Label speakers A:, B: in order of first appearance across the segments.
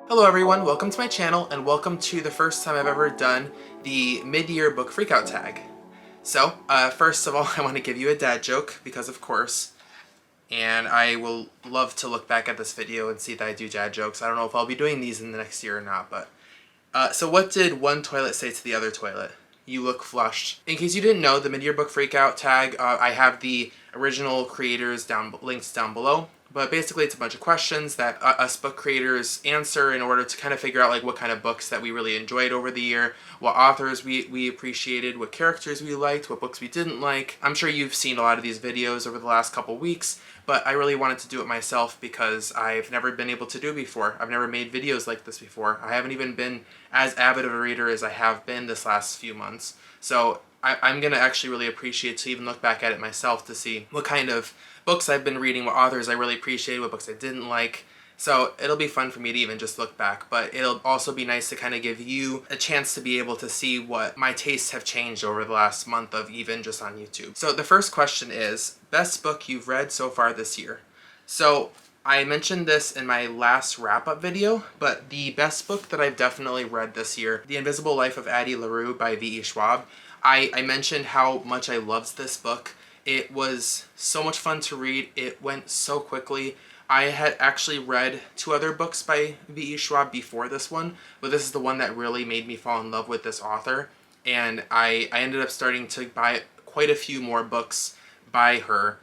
A: Hello everyone, welcome to my channel and welcome to the first time I've ever done the Mid-Year Book Freakout tag. So, first of all, I want to give you a dad joke, because of course, and I will love to look back at this video and see that I do dad jokes. I don't know if I'll be doing these in the next year or not, but... so what did one toilet say to the other toilet? You look flushed. In case you didn't know, the Mid-Year Book Freakout tag, I have the original creators links down below. But basically it's a bunch of questions that us book creators answer in order to kind of figure out like what kind of books that we really enjoyed over the year, what authors we appreciated, what characters we liked, what books we didn't like. I'm sure you've seen a lot of these videos over the last couple weeks, but I really wanted to do it myself because I've never been able to do it before. I've never made videos like this before. I haven't even been as avid of a reader as I have been this last few months. So I'm going to actually really appreciate to even look back at it myself to see what kind of books I've been reading, what authors I really appreciated, what books I didn't like. So it'll be fun for me to even just look back, but it'll also be nice to kind of give you a chance to be able to see what my tastes have changed over the last month of even just on YouTube. So the first question is, best book you've read so far this year? So I mentioned this in my last wrap-up video, but the best book that I've definitely read this year, The Invisible Life of Addie LaRue by V.E. Schwab. I mentioned how much I loved this book. It was so much fun to read. It went so quickly. I had actually read two other books by V.E. Schwab before this one, but this is the one that really made me fall in love with this author. And I ended up starting to buy quite a few more books by her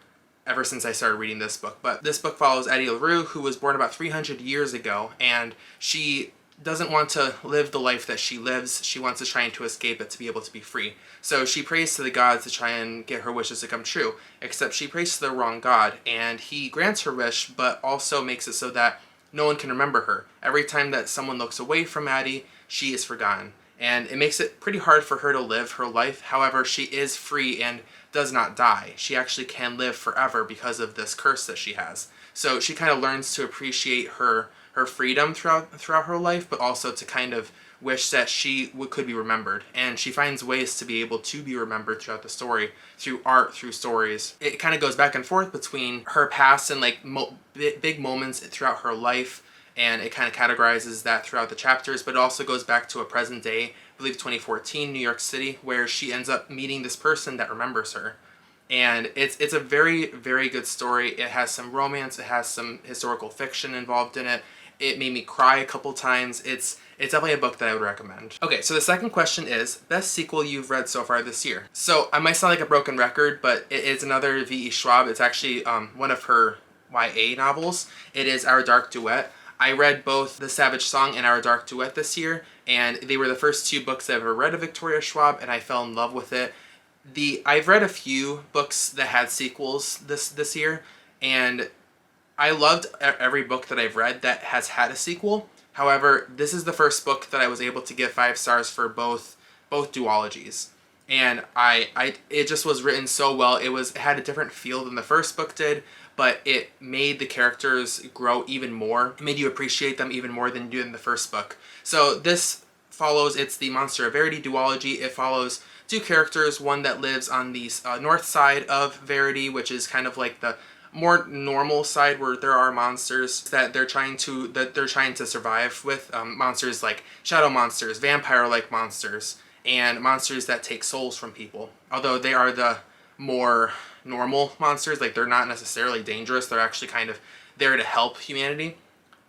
A: ever since I started reading this book. But this book follows Addie LaRue, who was born about 300 years ago, and she doesn't want to live the life that she lives. She wants to try to escape it to be able to be free. So she prays to the gods to try and get her wishes to come true, except she prays to the wrong god, and he grants her wish, but also makes it so that no one can remember her. Every time that someone looks away from Addie, she is forgotten. And it makes it pretty hard for her to live her life. However, she is free and does not die. She actually can live forever because of this curse that she has. So she kind of learns to appreciate her freedom throughout her life, but also to kind of wish that she could be remembered. And she finds ways to be able to be remembered throughout the story, through art, through stories. It kind of goes back and forth between her past and like big moments throughout her life, and it kind of categorizes that throughout the chapters, but it also goes back to a present day, I believe 2014, New York City, where she ends up meeting this person that remembers her. And it's a very, very good story. It has some romance, it has some historical fiction involved in it. It made me cry a couple times. It's definitely a book that I would recommend. Okay, so the second question is, best sequel you've read so far this year? So I might sound like a broken record, but it is another V.E. Schwab. It's actually one of her YA novels. It is Our Dark Duet. I read both The Savage Song and Our Dark Duet this year, and they were the first two books I've ever read of Victoria Schwab, and I fell in love with it. I've read a few books that had sequels this year, and I loved every book that I've read that has had a sequel. However, this is the first book that I was able to give 5 stars for both duologies. And it just was written so well. It had a different feel than the first book did, but it made the characters grow even more. It made you appreciate them even more than you did in the first book. So this follows, it's the Monster of Verity duology. It follows two characters, one that lives on the north side of Verity, which is kind of like the more normal side where there are monsters that they're trying to survive with, monsters like shadow monsters, vampire-like monsters, and monsters that take souls from people. Although they are the more normal monsters, like they're not necessarily dangerous, they're actually kind of there to help humanity.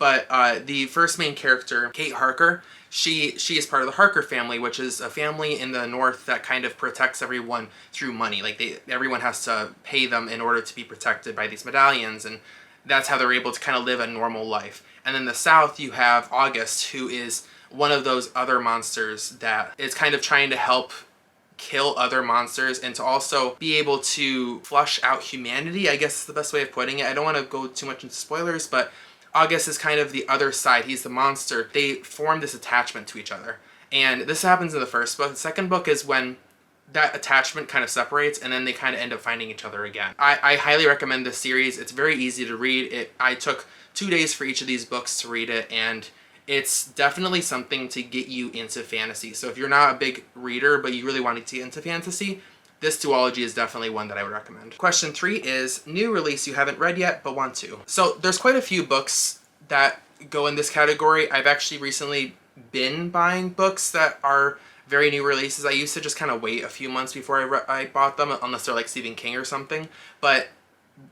A: But the first main character, Kate Harker, she is part of the Harker family, which is a family in the north that kind of protects everyone through money. Like everyone has to pay them in order to be protected by these medallions, and that's how they're able to kind of live a normal life. And in the south, you have August, who is one of those other monsters that is kind of trying to help kill other monsters and to also be able to flush out humanity, I guess is the best way of putting it. I don't want to go too much into spoilers, but August is kind of the other side. He's the monster. They form this attachment to each other. And this happens in the first book. The second book is when that attachment kind of separates and then they kind of end up finding each other again. I highly recommend this series. It's very easy to read. I took 2 days for each of these books to read it, and it's definitely something to get you into fantasy. So if you're not a big reader but you really want to get into fantasy, this duology is definitely one that I would recommend. Question 3 is, new release you haven't read yet but want to. So there's quite a few books that go in this category. I've actually recently been buying books that are very new releases. I used to just kind of wait a few months before I bought them, unless they're like Stephen King or something. But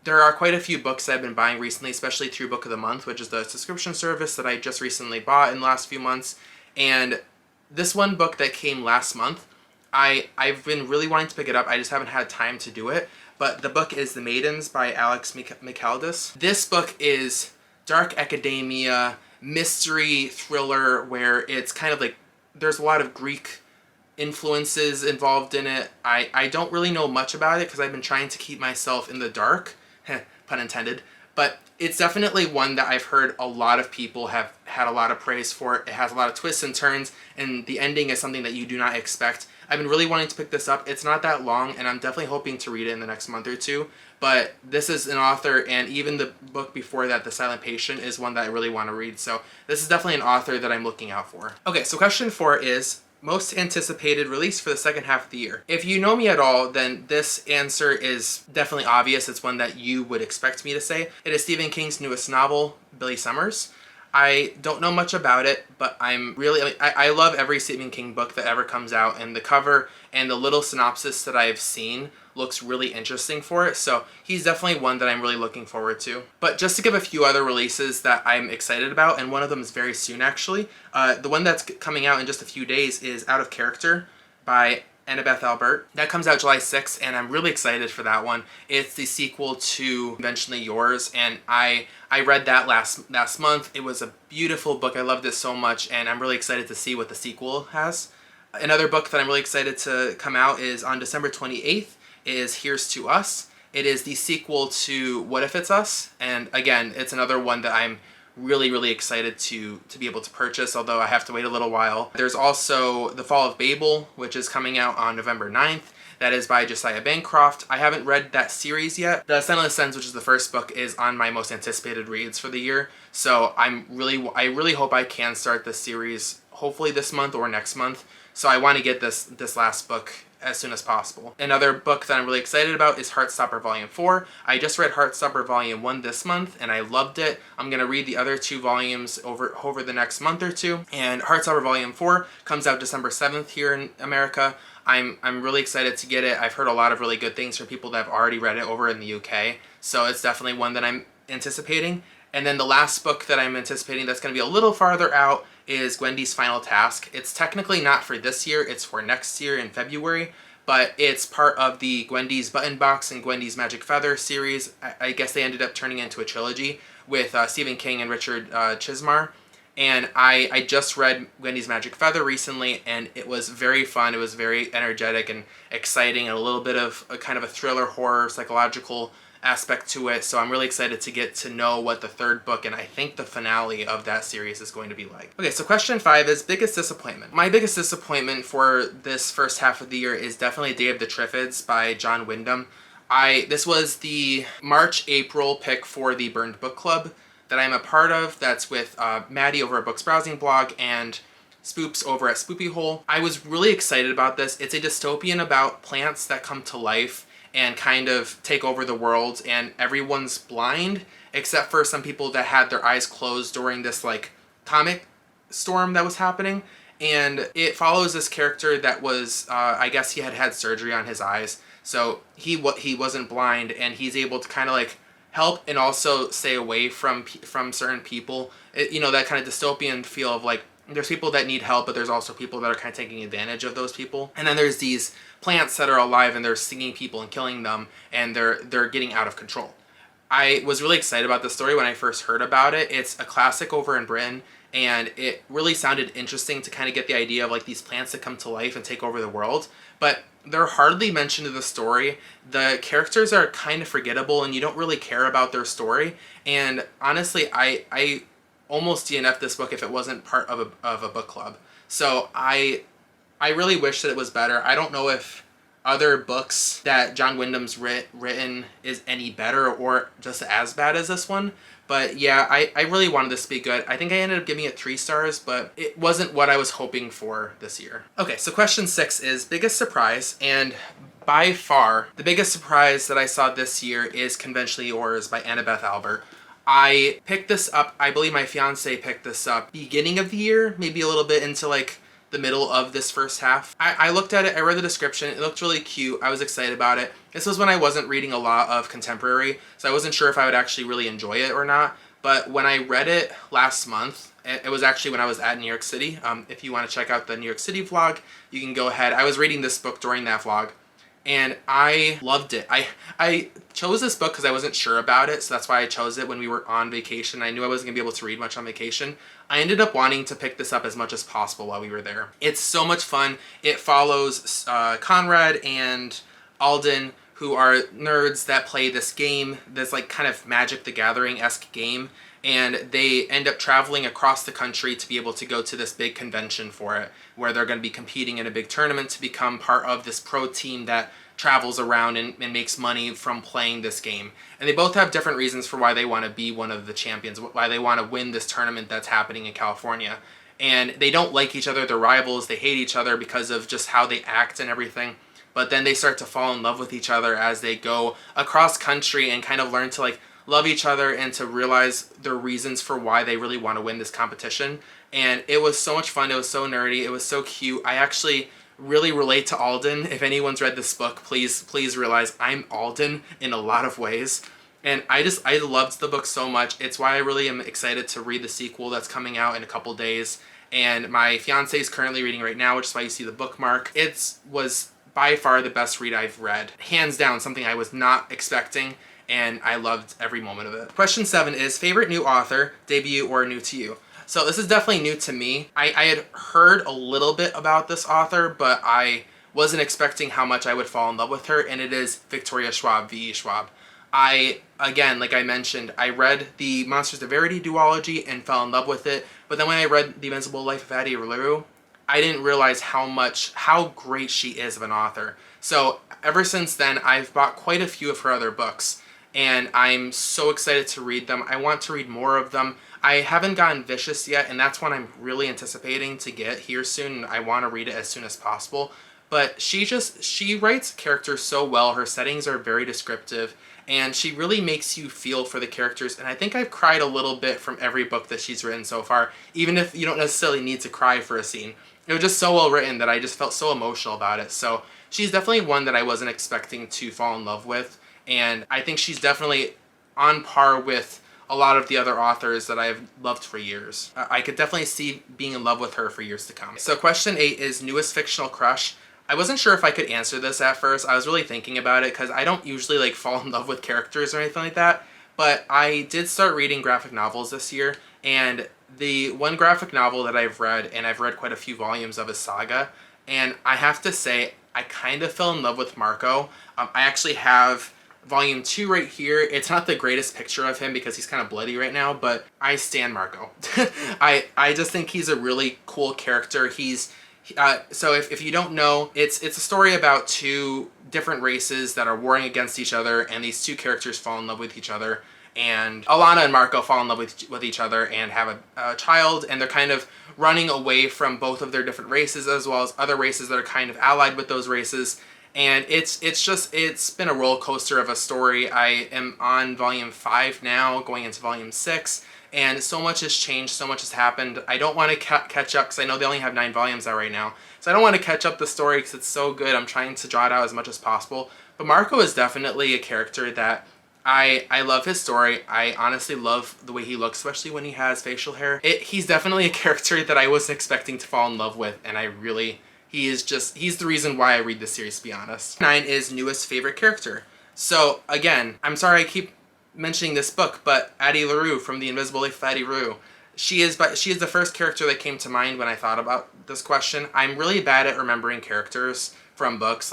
A: there are quite a few books that I've been buying recently, especially through Book of the Month, which is the subscription service that I just recently bought in the last few months. And this one book that came last month, I've been really wanting to pick it up. I just haven't had time to do it. But the book is The Maidens by Alex Michaelides. This book is dark academia, mystery thriller, where it's kind of like there's a lot of Greek influences involved in it. I don't really know much about it because I've been trying to keep myself in the dark, pun intended. But it's definitely one that I've heard a lot of people have had a lot of praise for. It has a lot of twists and turns, and the ending is something that you do not expect. I've been really wanting to pick this up. It's not that long, and I'm definitely hoping to read it in the next month or two. But this is an author, and even the book before that, The Silent Patient, is one that I really want to read. So this is definitely an author that I'm looking out for. Okay, so question 4 is most anticipated release for the second half of the year. If you know me at all, then this answer is definitely obvious. It's one that you would expect me to say. It is Stephen King's newest novel, Billy Summers. I don't know much about it, but I love every Stephen King book that ever comes out, and the cover and the little synopsis that I've seen looks really interesting for it, so he's definitely one that I'm really looking forward to. But just to give a few other releases that I'm excited about, and one of them is very soon actually, the one that's coming out in just a few days is Out of Character by Annabeth Albert. That comes out July 6th, and I'm really excited for that one. It's the sequel to Conventionally Yours, and I read that last month. It was a beautiful book. I loved it so much, and I'm really excited to see what the sequel has. Another book that I'm really excited to come out is on December 28th is Here's to Us. It is the sequel to What If It's Us, and again, it's another one that I'm really excited to be able to purchase, although I have to wait a little while. There's also The Fall of Babel, which is coming out on November 9th. That is by Josiah Bancroft. I haven't read that series yet. The Senseless Sins, which is the first book, is on my most anticipated reads for the year. So I really hope I can start the series hopefully this month or next month. So I want to get this last book as soon as possible. Another book that I'm really excited about is Heartstopper Volume 4. I just read Heartstopper Volume 1 this month, and I loved it. I'm going to read the other 2 volumes over the next month or two. And Heartstopper Volume 4 comes out December 7th here in America. I'm really excited to get it. I've heard a lot of really good things from people that have already read it over in the UK. So it's definitely one that I'm anticipating. And then the last book that I'm anticipating that's going to be a little farther out is Gwendy's Final Task. It's technically not for this year, it's for next year in February, but it's part of the Gwendy's Button Box and Gwendy's Magic Feather series. I guess they ended up turning it into a trilogy with Stephen King and Richard Chismar. And I just read Gwendy's Magic Feather recently, and it was very fun. It was very energetic and exciting, and a little bit of a kind of a thriller, horror, psychological aspect to it. So I'm really excited to get to know what the third book and I think the finale of that series is going to be like. Okay, so question 5 is biggest disappointment. My biggest disappointment for this first half of the year is definitely Day of the Triffids by John Wyndham. This was the March-April pick for the Burned Book Club that I'm a part of. That's with Maddie over at Books Browsing Blog and Spoops over at Spoopy Hole. I was really excited about this. It's a dystopian about plants that come to life and kind of take over the world, and everyone's blind except for some people that had their eyes closed during this like comic storm that was happening. And it follows this character that was I guess he had surgery on his eyes, so he wasn't blind, and he's able to kind of like help and also stay away from certain people. You know, that kind of dystopian feel of like there's people that need help, but there's also people that are kind of taking advantage of those people. And then there's these plants that are alive, and they're stinging people and killing them, and they're getting out of control. I was really excited about the story when I first heard about it. It's a classic over in Britain, and it really sounded interesting to kind of get the idea of like these plants that come to life and take over the world. But they're hardly mentioned in the story. The characters are kind of forgettable, and you don't really care about their story. And honestly, I almost DNF'd this book if it wasn't part of a book club. So I really wish that it was better. I don't know if other books that John Wyndham's written is any better or just as bad as this one. But yeah, I really wanted this to be good. I think I ended up giving it 3 stars, but it wasn't what I was hoping for this year. Okay, so question 6 is biggest surprise, and by far the biggest surprise that I saw this year is Conventionally Yours by Annabeth Albert. I picked this up, I believe my fiance picked this up beginning of the year, maybe a little bit into like the middle of this first half. I looked at it, I read the description, it looked really cute, I was excited about it. This was when I wasn't reading a lot of contemporary, so I wasn't sure if I would actually really enjoy it or not. But when I read it last month, it was actually when I was at New York City. If you want to check out the New York City vlog, you can go ahead. I was reading this book during that vlog, and I loved it. I chose this book because I wasn't sure about it, so that's why I chose it when we were on vacation. I knew I wasn't going to be able to read much on vacation. I ended up wanting to pick this up as much as possible while we were there. It's so much fun. It follows Conrad and Alden, who are nerds that play this game, this like kind of Magic the Gathering-esque game, and they end up traveling across the country to be able to go to this big convention for it, where they're going to be competing in a big tournament to become part of this pro team that travels around and makes money from playing this game. And they both have different reasons for why they want to be one of the champions, why they want to win this tournament that's happening in California. And they don't like each other, they're rivals, they hate each other because of just how they act and everything. But then they start to fall in love with each other as they go across country and kind of learn to like love each other and to realize their reasons for why they really want to win this competition. And it was so much fun, it was so nerdy, it was so cute. I actually really relate to Alden. If anyone's read this book, please realize I'm Alden in a lot of ways. And I loved the book so much. It's why I really am excited to read the sequel that's coming out in a couple days. And my fiance is currently reading right now, which is why you see the bookmark. It was by far the best read I've read. Hands down, something I was not expecting, and I loved every moment of it. Question 7 is favorite new author, debut, or new to you? So this is definitely new to me. I had heard a little bit about this author, but I wasn't expecting how much I would fall in love with her, and it is Victoria Schwab, V.E. Schwab. Again, like I mentioned, I read the Monsters of Verity duology and fell in love with it, but then when I read The Invincible Life of Addie LaRue, I didn't realize how great she is of an author. So ever since then, I've bought quite a few of her other books, and I'm so excited to read them. I want to read more of them. I haven't gotten Vicious yet, and that's one I'm really anticipating to get here soon. I want to read it as soon as possible. But she writes characters so well. Her settings are very descriptive, and she really makes you feel for the characters. And I think I've cried a little bit from every book that she's written so far, even if you don't necessarily need to cry for a scene. It was just so well written that I just felt so emotional about it. So she's definitely one that I wasn't expecting to fall in love with, and I think she's definitely on par with a lot of the other authors that I've loved for years. I could definitely see being in love with her for years to come. So question 8 is newest fictional crush. I wasn't sure if I could answer this at first. I was really thinking about it because I don't usually like fall in love with characters or anything like that. But I did start reading graphic novels this year, and the one graphic novel that I've read, and I've read quite a few volumes of, is Saga. And I have to say, I kind of fell in love with Marco. I actually have volume 2 right here. It's not the greatest picture of him because he's kind of bloody right now, but I stan Marco. I just think he's a really cool character. So if you don't know, it's a story about two different races that are warring against each other, and these two characters fall in love with each other. And Alana and Marco fall in love with each other and have a child, and they're kind of running away from both of their different races, as well as other races that are kind of allied with those races. And it's been a roller coaster of a story. I am on volume 5 now, going into volume 6, and so much has changed, so much has happened. I don't want to catch up because I know they only have 9 volumes out right now. So I don't want to catch up the story because it's so good. I'm trying to draw it out as much as possible. But Marco is definitely a character that I love his story. I honestly love the way he looks, especially when he has facial hair. He's definitely a character that I wasn't expecting to fall in love with, and he's the reason why I read this series, to be honest. 9 is newest favorite character. So again, I'm sorry I keep mentioning this book, but Addie LaRue from The Invisible Life of Addie LaRue. She is the first character that came to mind when I thought about this question. I'm really bad at remembering characters from books.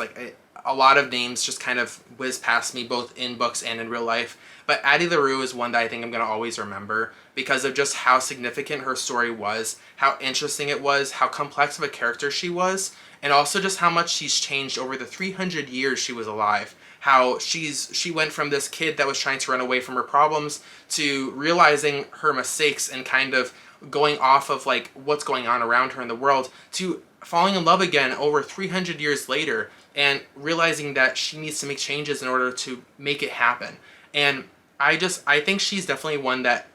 A: A lot of names just kind of whiz past me, both in books and in real life. But Addie LaRue is one that I think I'm going to always remember because of just how significant her story was, how interesting it was, how complex of a character she was, and also just how much she's changed over the 300 years she was alive. How she went from this kid that was trying to run away from her problems to realizing her mistakes and kind of going off of like what's going on around her in the world to falling in love again over 300 years later and realizing that she needs to make changes in order to make it happen. And I think she's definitely one that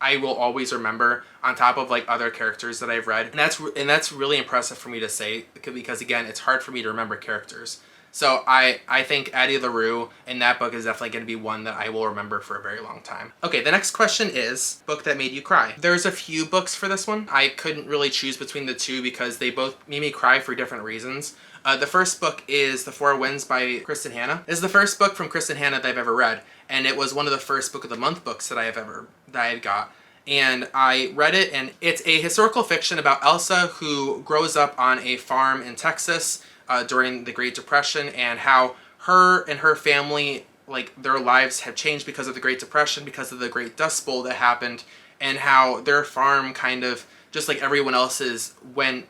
A: I will always remember on top of like other characters that I've read, and that's really impressive for me to say because again, it's hard for me to remember characters. So I think Addie LaRue in that book is definitely going to be one that I will remember for a very long time. Okay, the next question is book that made you cry. There's a few books for this one. I couldn't really choose between the two because they both made me cry for different reasons. The first book is The Four Winds by Kristen Hanna. This is the first book from Kristen Hanna that I've ever read, and it was one of the first book of the month books that I got. And I read it, and it's a historical fiction about Elsa, who grows up on a farm in Texas during the Great Depression, and how her and her family, like, their lives have changed because of the Great Depression, because of the Great Dust Bowl that happened, and how their farm kind of, just like everyone else's, went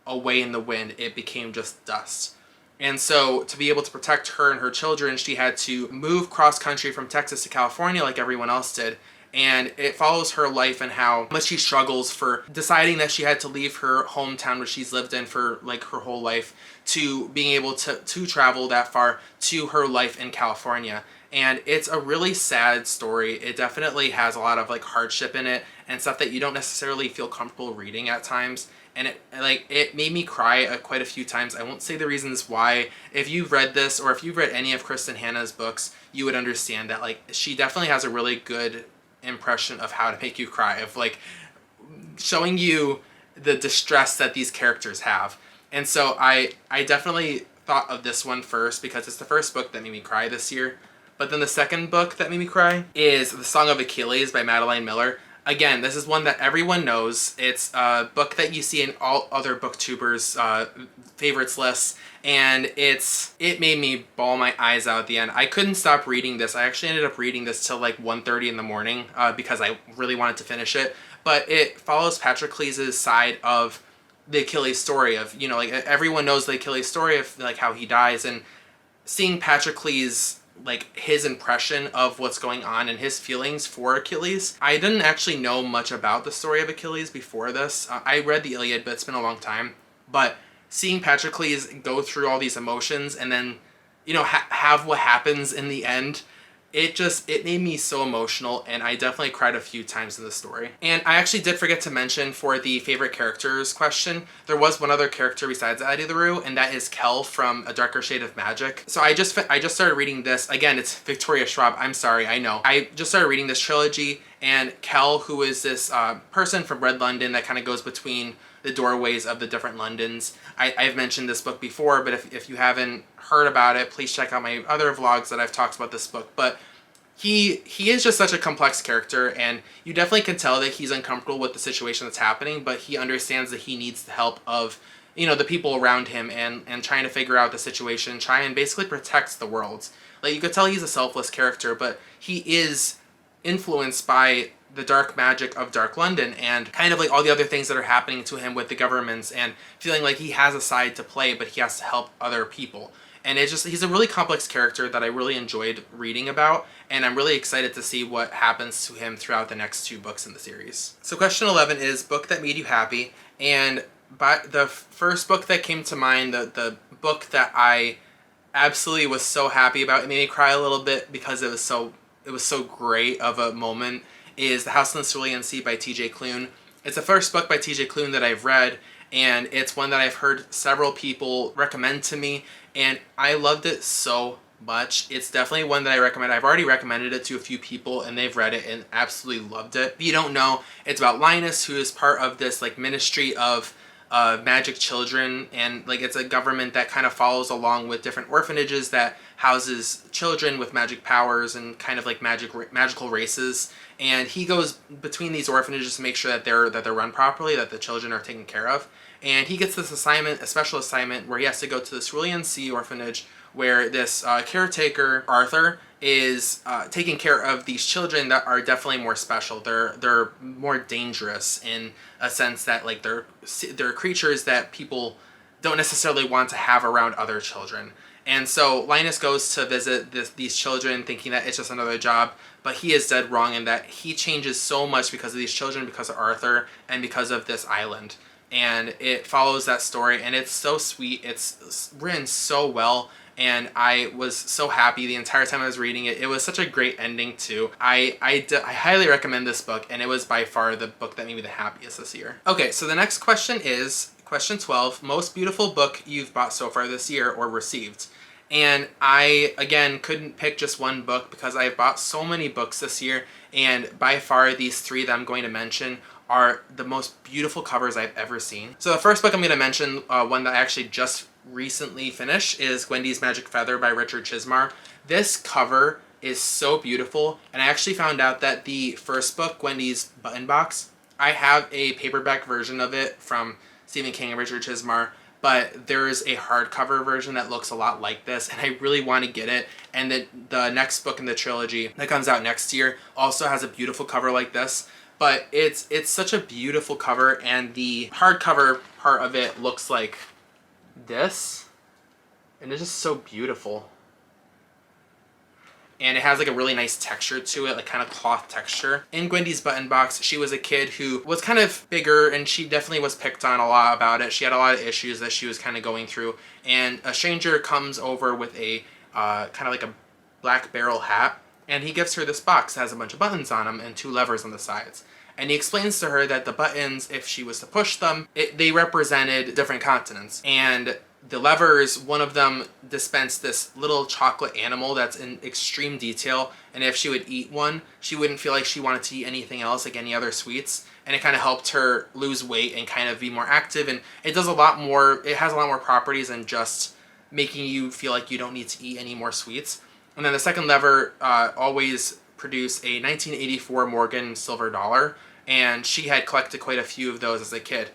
A: away in the wind. It became just dust. And so to be able to protect her and her children, she had to move cross country from Texas to California like everyone else did. And it follows her life and how much she struggles for deciding that she had to leave her hometown, which she's lived in for like her whole life, to being able to travel that far to her life in California. And it's a really sad story. It definitely has a lot of like hardship in it and stuff that you don't necessarily feel comfortable reading at times. And it made me cry quite a few times. I won't say the reasons why. If you've read this, or if you've read any of Kristen Hanna's books, you would understand that like she definitely has a really good impression of how to make you cry, of like showing you the distress that these characters have. And so I definitely thought of this one first because it's the first book that made me cry this year. But then the second book that made me cry is The Song of Achilles by Madeline Miller. Again, this is one that everyone knows. It's a book that you see in all other booktubers' favorites lists, and it made me bawl my eyes out at the end. I couldn't stop reading this. I actually ended up reading this till like 1:30 in the morning because I really wanted to finish it. But it follows Patroclus' side of the Achilles story of, you know, like everyone knows the Achilles story of like how he dies, and seeing Patroclus, like his impression of what's going on and his feelings for Achilles. I didn't actually know much about the story of Achilles before this. I read the Iliad, but it's been a long time. But seeing Patroclus go through all these emotions and then, you know, have what happens in the end, it made me so emotional, and I definitely cried a few times in the story. And I actually did forget to mention for the favorite characters question, there was one other character besides Addie LaRue, and that is Kel from A Darker Shade of Magic. So I just started reading this. Again, it's Victoria Schwab. I'm sorry, I know. I just started reading this trilogy, and Kel, who is this person from Red London that kind of goes between the doorways of the different Londons. I've mentioned this book before, but if you haven't heard about it, please check out my other vlogs that I've talked about this book. But he is just such a complex character, and you definitely can tell that he's uncomfortable with the situation that's happening, but he understands that he needs the help of, you know, the people around him, and trying to figure out the situation, try and basically protect the world. Like, you could tell he's a selfless character, but he is influenced by the dark magic of Dark London and kind of like all the other things that are happening to him with the governments, and feeling like he has a side to play, but he has to help other people. And it's just, he's a really complex character that I really enjoyed reading about, and I'm really excited to see what happens to him throughout the next two books in the series. So question 11 is book that made you happy, and by the first book that came to mind, the book that I absolutely was so happy about, it made me cry a little bit because it was so great of a moment, is The House in the Cerulean Sea by T.J. Klune. It's the first book by T.J. Klune that I've read, and it's one that I've heard several people recommend to me, and I loved it so much. It's definitely one that I recommend. I've already recommended it to a few people, and they've read it and absolutely loved it. If you don't know, it's about Linus, who is part of this like ministry of magic children, and like it's a government that kind of follows along with different orphanages that houses children with magic powers and kind of like magical races, and he goes between these orphanages to make sure that they're run properly, that the children are taken care of. And he gets this assignment, a special assignment, where he has to go to the Cerulean Sea orphanage, where this caretaker, Arthur, is taking care of these children that are definitely more special. They're more dangerous in a sense that like they're creatures that people don't necessarily want to have around other children. And so Linus goes to visit these children thinking that it's just another job, but he is dead wrong in that he changes so much because of these children, because of Arthur, and because of this island. And it follows that story, and it's so sweet. It's written so well, and I was so happy the entire time I was reading it. It was such a great ending too. I highly recommend this book, and it was by far the book that made me the happiest this year. Okay, so the next question is question 12, most beautiful book you've bought so far this year or received. And I, again, couldn't pick just one book because I've bought so many books this year, and by far these three that I'm going to mention are the most beautiful covers I've ever seen. So the first book I'm going to mention, one that I actually just recently finished, is Wendy's Magic Feather by Richard Chizmar. This cover is so beautiful, and I actually found out that the first book, Wendy's Button Box, I have a paperback version of it from Stephen King and Richard Chizmar, but there's a hardcover version that looks a lot like this, and I really want to get it. And then the next book in the trilogy that comes out next year also has a beautiful cover like this. But it's such a beautiful cover, and the hardcover part of it looks like this, and it's just so beautiful. And it has like a really nice texture to it, like kind of cloth texture. In Wendy's Button Box, she was a kid who was kind of bigger, and she definitely was picked on a lot about it. She had a lot of issues that she was kind of going through, and a stranger comes over with a kind of like a black barrel hat, and he gives her this box that has a bunch of buttons on them and 2 levers on the sides. And he explains to her that the buttons, if she was to push them, they represented different continents. And the levers, one of them dispensed this little chocolate animal that's in extreme detail, and if she would eat one, she wouldn't feel like she wanted to eat anything else, like any other sweets. And it kind of helped her lose weight and kind of be more active, and it does a lot more, it has a lot more properties than just making you feel like you don't need to eat any more sweets. And then the second lever always produced a 1984 Morgan silver dollar, and she had collected quite a few of those as a kid.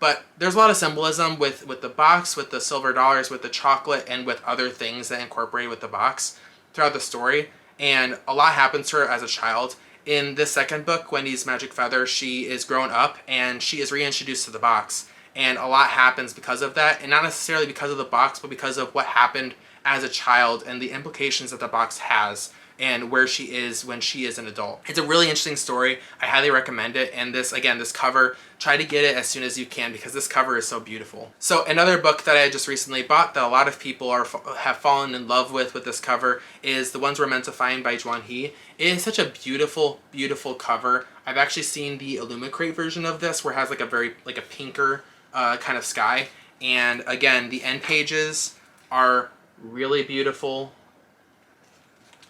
A: But there's a lot of symbolism with the box, with the silver dollars, with the chocolate, and with other things that incorporate with the box throughout the story. And a lot happens to her as a child. In this second book, Wendy's Magic Feather, she is grown up and she is reintroduced to the box. And a lot happens because of that, and not necessarily because of the box, but because of what happened as a child and the implications that the box has and where she is when she is an adult. It's a really interesting story. I highly recommend it. And this, again, this cover, try to get it as soon as you can because this cover is so beautiful. So another book that I just recently bought that a lot of people have fallen in love with this cover is The Ones We're Meant to Find by Juan He. It is such a beautiful, beautiful cover. I've actually seen the Illumicrate version of this where it has like a very, like a pinker kind of sky. And again, the end pages are really beautiful.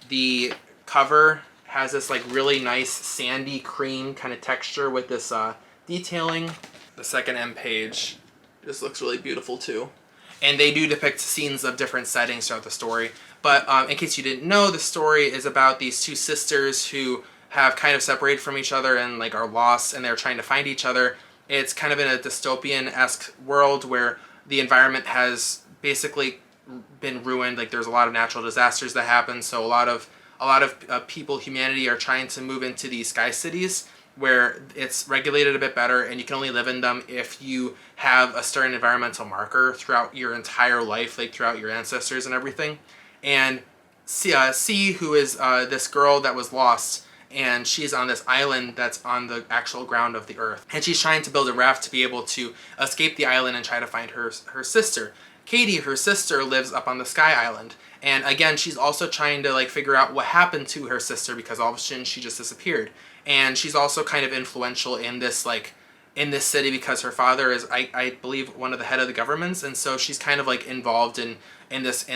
A: The cover has this like really nice sandy cream kind of texture with this detailing. The second end page just looks really beautiful too. And they do depict scenes of different settings throughout the story. But in case you didn't know, the story is about these 2 sisters who have kind of separated from each other and like are lost, and they're trying to find each other. It's kind of in a dystopian-esque world where the environment has basically been ruined. Like there's a lot of natural disasters that happen, so a lot of people, humanity, are trying to move into these sky cities where it's regulated a bit better, and you can only live in them if you have a certain environmental marker throughout your entire life, like throughout your ancestors and everything. And C, who is this girl that was lost, and she's on this island that's on the actual ground of the earth, and she's trying to build a raft to be able to escape the island and try to find her sister. Katie, her sister, lives up on the Sky Island, and again, she's also trying to like figure out what happened to her sister because all of a sudden she just disappeared. And she's also kind of influential in this city because her father is, I believe, one of the head of the governments, and so she's kind of like involved in this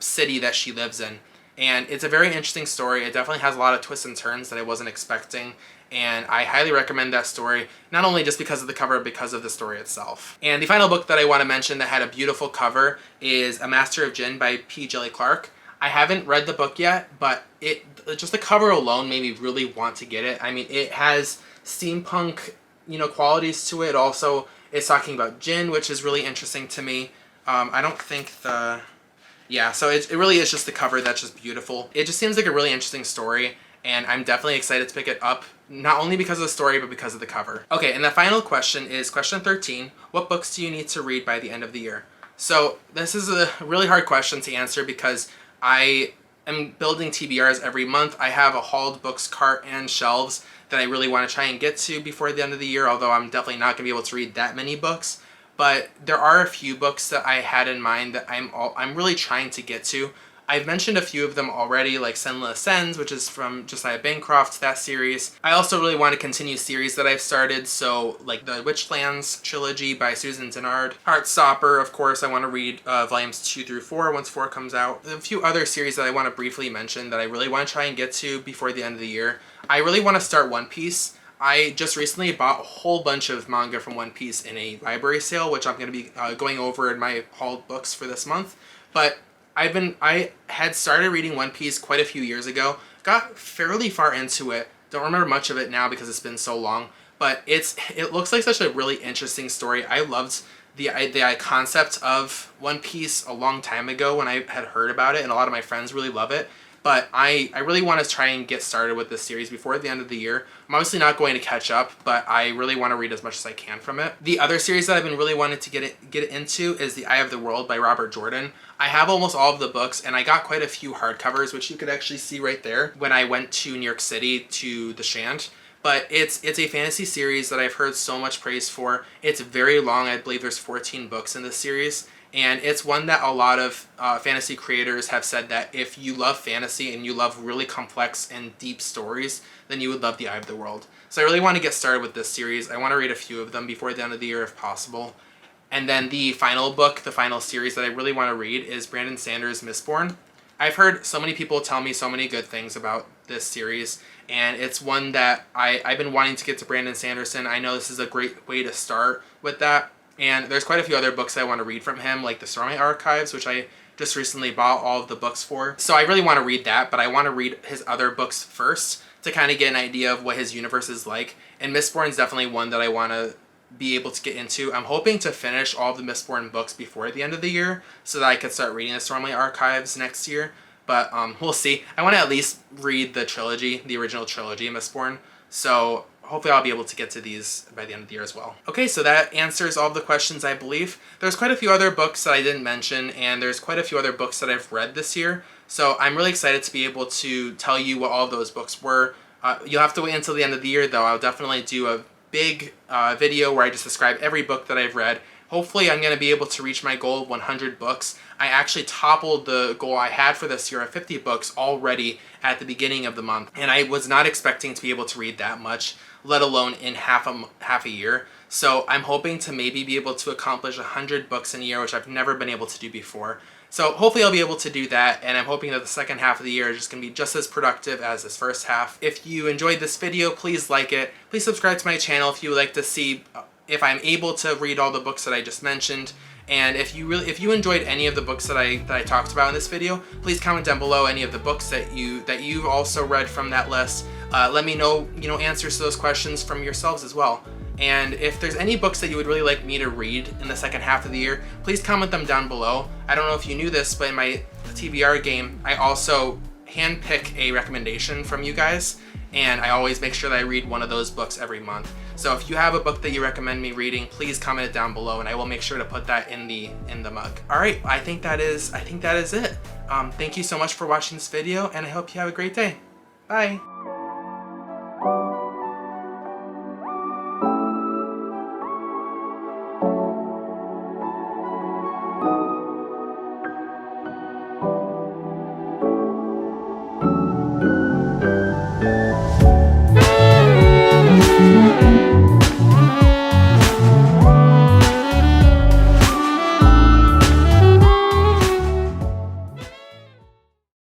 A: city that she lives in. And it's a very interesting story. It definitely has a lot of twists and turns that I wasn't expecting. And I highly recommend that story, not only just because of the cover, but because of the story itself. And the final book that I want to mention that had a beautiful cover is A Master of Jinn by P. Djeli Clark. I haven't read the book yet, but just the cover alone made me really want to get it. I mean, it has steampunk, qualities to it. Also, it's talking about Jinn, which is really interesting to me. I don't think so it really is just the cover that's just beautiful. It just seems like a really interesting story, and I'm definitely excited to pick it up, not only because of the story, but because of the cover. Okay, and the final question is question 13. What books do you need to read by the end of the year? So this is a really hard question to answer because I am building TBRs every month. I have a hauled books cart and shelves that I really want to try and get to before the end of the year, although I'm definitely not going to be able to read that many books. but there are a few books that I had in mind that I'm really trying to get to. I've mentioned a few of them already, like Senla Ascends, which is from Josiah Bancroft, that series. I also really want to continue series that I've started, so like the Witchlands trilogy by Susan Dennard. Heartstopper, of course, I want to read volumes 2 through 4 once 4 comes out. A few other series that I want to briefly mention that I really want to try and get to before the end of the year. I really want to start One Piece. I just recently bought a whole bunch of manga from One Piece in a library sale, which I'm going to be going over in my hauled books for this month. But I had started reading One Piece quite a few years ago, got fairly far into it, don't remember much of it now because it's been so long, but it looks like such a really interesting story. I loved the concept of One Piece a long time ago when I had heard about it, and a lot of my friends really love it. But I really want to try and get started with this series before the end of the year. I'm obviously not going to catch up, but I really want to read as much as I can from it. The other series that I've been really wanting to get into is The Eye of the World by Robert Jordan. I have almost all of the books, and I got quite a few hardcovers, which you could actually see right there when I went to New York City to the Shand. But it's a fantasy series that I've heard so much praise for. It's very long. I believe there's 14 books in this series. And it's one that a lot of fantasy creators have said that if you love fantasy and you love really complex and deep stories, then you would love The Eye of the World. So I really want to get started with this series. I want to read a few of them before the end of the year if possible. And then the final book, the final series that I really want to read is Brandon Sander's Mistborn. I've heard so many people tell me so many good things about this series, and it's one that I've been wanting to get to Brandon Sanderson. I know this is a great way to start with that. And there's quite a few other books I want to read from him, like the Stormy Archives, which I just recently bought all of the books for. So I really want to read that, but I want to read his other books first to kind of get an idea of what his universe is like. And Mistborn is definitely one that I want to be able to get into. I'm hoping to finish all of the Mistborn books before the end of the year so that I could start reading the Stormy Archives next year. But we'll see. I want to at least read the trilogy, the original trilogy of Mistborn. So hopefully I'll be able to get to these by the end of the year as well. Okay, so that answers all of the questions, I believe. There's quite a few other books that I didn't mention, and there's quite a few other books that I've read this year. So I'm really excited to be able to tell you what all of those books were. You'll have to wait until the end of the year, though. I'll definitely do a big video where I just describe every book that I've read. Hopefully I'm going to be able to reach my goal of 100 books. I actually toppled the goal I had for this year of 50 books already at the beginning of the month, and I was not expecting to be able to read that much, let alone in half a year. So I'm hoping to maybe be able to accomplish 100 books in a year, which I've never been able to do before. So hopefully I'll be able to do that, and I'm hoping that the second half of the year is just going to be just as productive as this first half. If you enjoyed this video, please like it. Please subscribe to my channel if you would like to see if I'm able to read all the books that I just mentioned. And if you enjoyed any of the books that I talked about in this video, please comment down below any of the books that you've also read from that list. Let me know answers to those questions from yourselves as well. And if there's any books that you would really like me to read in the second half of the year, please comment them down below. I don't know if you knew this, but in my TBR game, I also handpick a recommendation from you guys, and I always make sure that I read one of those books every month. So if you have a book that you recommend me reading, please comment it down below, and I will make sure to put that in the mug. All right, I think that is it. Thank you so much for watching this video, and I hope you have a great day. Bye.